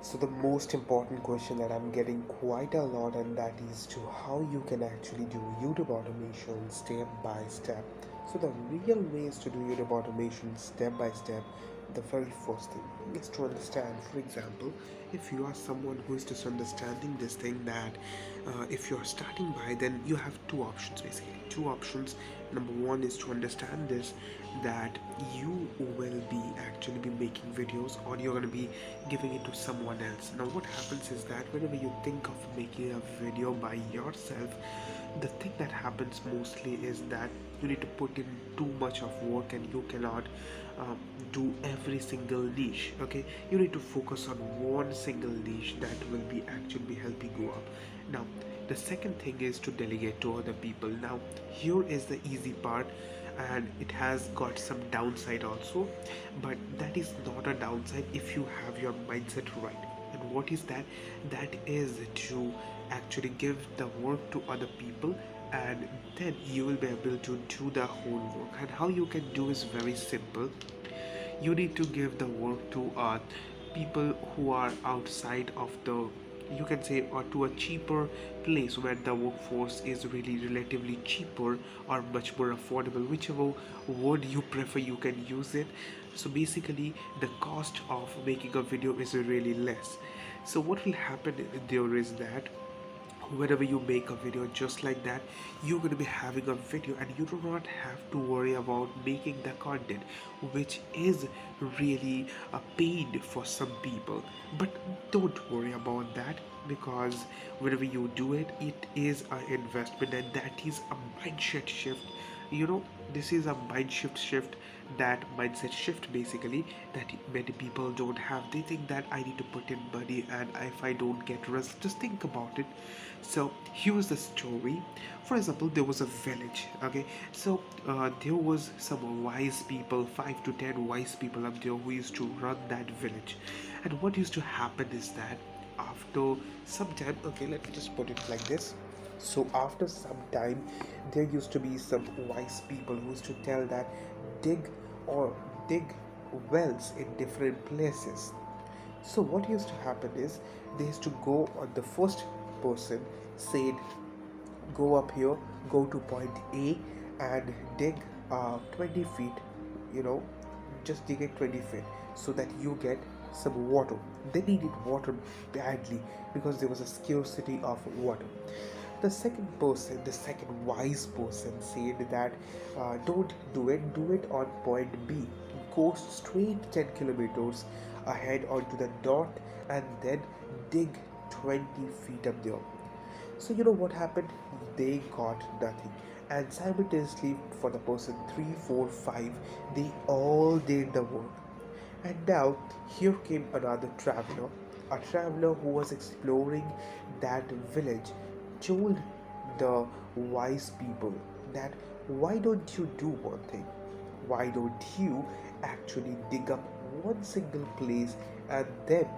So the most important question that I'm getting quite a lot, and that is to how you can actually do YouTube automation step by step. So the real ways to do YouTube automation step by step, the very first thing is to understand. For example, if you are someone who is just understanding this thing, that if you are starting by, then you have two options basically. Two options. Number one is to understand this, that you will be actually be making videos, or you're going to be giving it to someone else. Now what happens is that whenever you think of making a video by yourself, the thing that happens mostly is that you need to put in too much of work, and you cannot do every single niche. Okay, you need to focus on one single niche that will be actually be helping you up. Now the second thing is to delegate to other people. Now here is the easy part, and it has got some downside also, but that is not a downside if you have your mindset right. And what is that? That is to actually give the work to other people, and then you will be able to do the whole work. And how you can do is very simple. You need to give the work to people who are outside of the, you can say, or to a cheaper place where the workforce is really relatively cheaper or much more affordable, whichever word you prefer you can use it. So basically the cost of making a video is really less. So what will happen there is that whenever you make a video just like that, you're going to be having a video, and you do not have to worry about making the content, which is really a pain for some people. But don't worry about that, because whenever you do it, it is an investment, and that is a mindset shift. This is a shift, that mindset shift basically, that many people don't have. They think that I need to put in money, and if I don't get rest, just think about it. So here's the story. For example, there was a village. Okay, so there was some wise people, 5 to 10 wise people up there, who used to run that village. And what used to happen is that after some time, okay, let me just put it like this. So after some time, there used to be some wise people who used to tell that dig or dig wells in different places. So what used to happen is, they used to go on, the first person said, go up here, go to point A and dig 20 feet, you know, just dig it 20 feet so that you get some water. They needed water badly because there was a scarcity of water. The second person, the second wise person said that don't do it on point B. Go straight 10 kilometers ahead onto the dot, and then dig 20 feet up there. So you know what happened? They got nothing. And simultaneously, for the person 3, 4, 5, they all did the work. And now here came another traveler, a traveler who was exploring that village, told the wise people that, why don't you do one thing? Why don't you actually dig up one single place, and then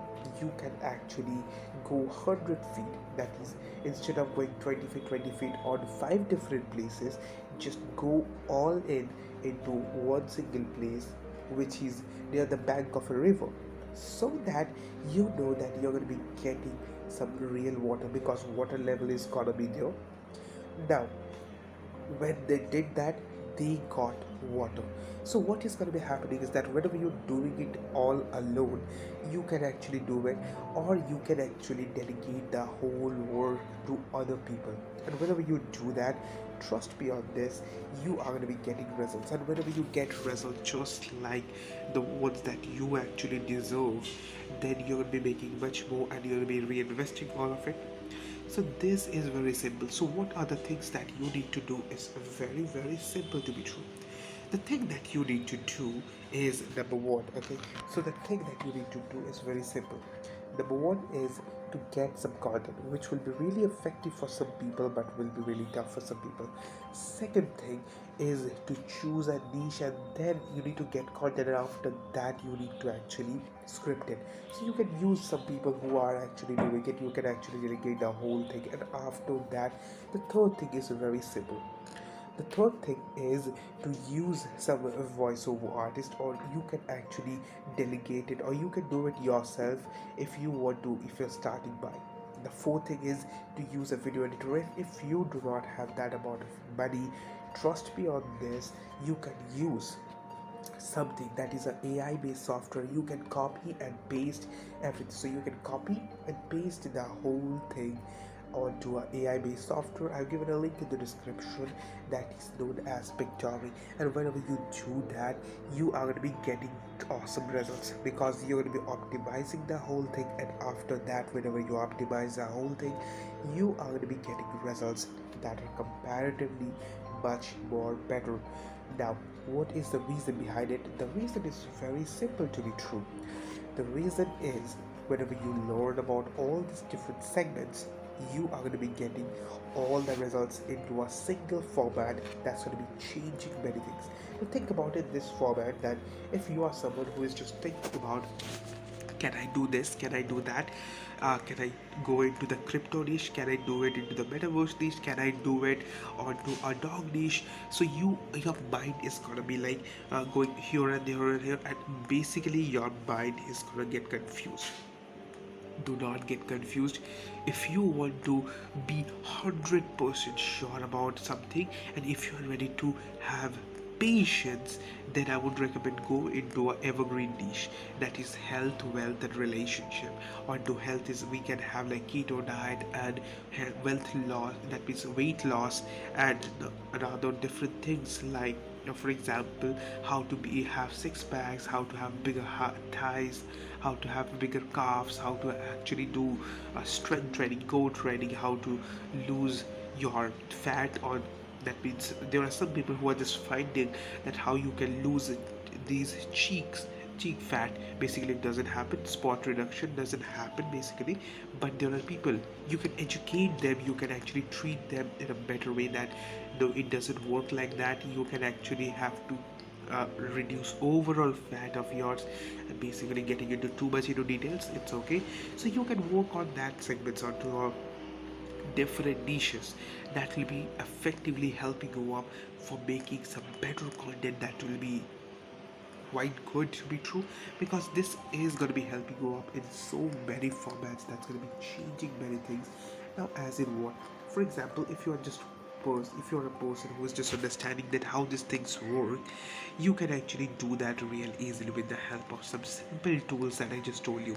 you can actually go 100 feet? That is, instead of going 20 feet 20 feet on 5 different places, just go all in into one single place, which is near the bank of a river, so that you know that you're going to be getting some real water, because water level is gonna be there. Now when they did that, they got water. So what is going to be happening is that whenever you're doing it all alone, you can actually do it, or you can actually delegate the whole work to other people. And whenever you do that, trust me on this, you are going to be getting results. And whenever you get results just like the ones that you actually deserve, then you're going to be making much more, and you're going to be reinvesting all of it. So this is very simple. So what are the things that you need to do is very, very simple to be true. The thing that you need to do is number one. Okay, so the thing that you need to do is very simple. Number one is to get some content, which will be really effective for some people but will be really tough for some people. Second thing is to choose a niche, and then you need to get content, and after that you need to actually script it. So you can use some people who are actually doing it, you can actually delegate the whole thing. And after that, the third thing is very simple. The third thing is to use some voiceover artist, or you can actually delegate it, or you can do it yourself if you want to, if you're starting by. The fourth thing is to use a video editor. If you do not have that amount of money, trust me on this, you can use something that is an AI based software. You can copy and paste everything. So you can copy and paste the whole thing onto an AI based software. I've given a link in the description that is known as Pictory, and whenever you do that, you are going to be getting awesome results because you're going to be optimizing the whole thing, and after that, whenever you optimize the whole thing, you are going to be getting results that are comparatively much more better. Now, what is the reason behind it? The reason is very simple to be true. The reason is whenever you learn about all these different segments, you are going to be getting all the results into a single format that's going to be changing many things. Now think about it this format, that if you are someone who is just thinking about, can I do this, can I do that, can I go into the crypto niche, can I do it into the metaverse niche, can I do it onto a dog niche? So your mind is gonna be like going here and there and here, and basically your mind is gonna get confused. Do not get confused. If you want to be 100% sure about something, and if you are ready to have patience, then I would recommend go into a evergreen niche, that is health, wealth and relationship. Or to health is, we can have like keto diet, and wealth loss, that means weight loss, and other different things like, for example, how to have six packs, how to have bigger thighs, how to have bigger calves, how to actually do strength training, core training, how to lose your fat. Or that means there are some people who are just finding that how you can lose these cheek fat. Basically it doesn't happen, spot reduction doesn't happen basically, but there are people, you can educate them, you can actually treat them in a better way, that no, it doesn't work like that. You can actually have to reduce overall fat of yours, and basically getting into too much into details, it's okay. So you can work on that segments onto a different niches that will be effectively helping you up for making some better content that will be quite good to be true, because this is going to be helping you up in so many formats that's going to be changing many things. Now, as in what, for example, if you're just if you're a person who is just understanding that how these things work, you can actually do that real easily with the help of some simple tools that I just told you.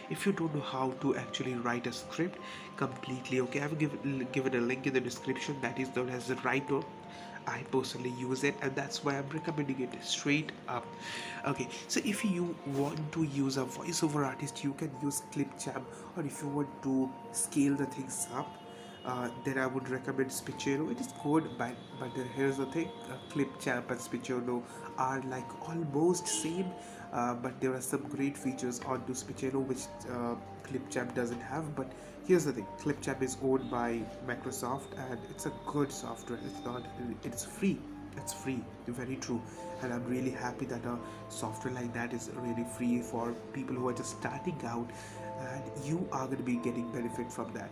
If you don't know how to actually write a script completely, okay, I've given a link in the description that is known as the writer. I personally use it, and that's why I'm recommending it straight up. Okay, so if you want to use a voiceover artist, you can use Clipchamp, or if you want to scale the things up, then I would recommend Spicero. It is good, but here's the thing: Clipchamp and Spicero are like almost same, but there are some great features onto Spicero which Clipchamp doesn't have. But here's the thing: Clipchamp is owned by Microsoft, and it's a good software. It's free. It's free, very true, and I'm really happy that a software like that is really free for people who are just starting out, and you are going to be getting benefit from that.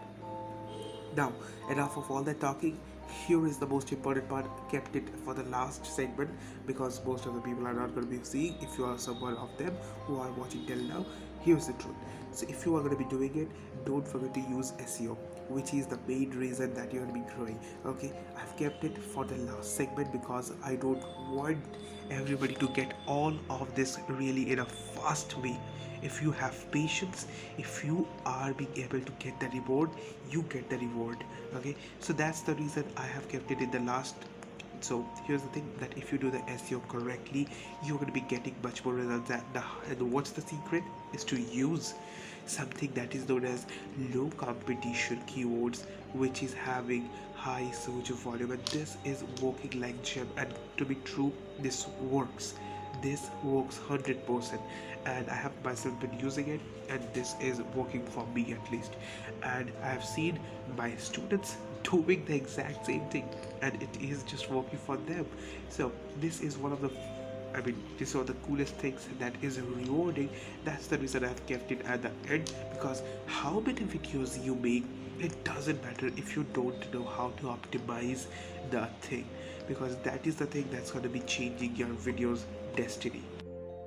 Now, enough of all that talking. Here is the most important part. Kept it for the last segment because most of the people are not going to be seeing. If you are someone of them who are watching till now, here's the truth. So if you are going to be doing it, don't forget to use SEO, which is the main reason that you're going to be growing. Okay, I've kept it for the last segment because I don't want everybody to get all of this really in a fast way. If you have patience, if you are being able to get the reward, you get the reward. Okay, so that's the reason I have kept it in the last. So here's the thing, that if you do the SEO correctly, you're going to be getting much more results. And what's the secret is to use something that is known as low competition keywords, which is having high search volume, and this is working like gem. And to be true, this works. This works 100%, and I have myself been using it, and this is working for me at least. And I have seen my students doing the exact same thing, and it is just working for them. So this is one of the this is one of the coolest things that is rewarding. That's the reason I've kept it at the end, because how many videos you make, it doesn't matter if you don't know how to optimize the thing. because that is the thing that's going to be changing your video's destiny.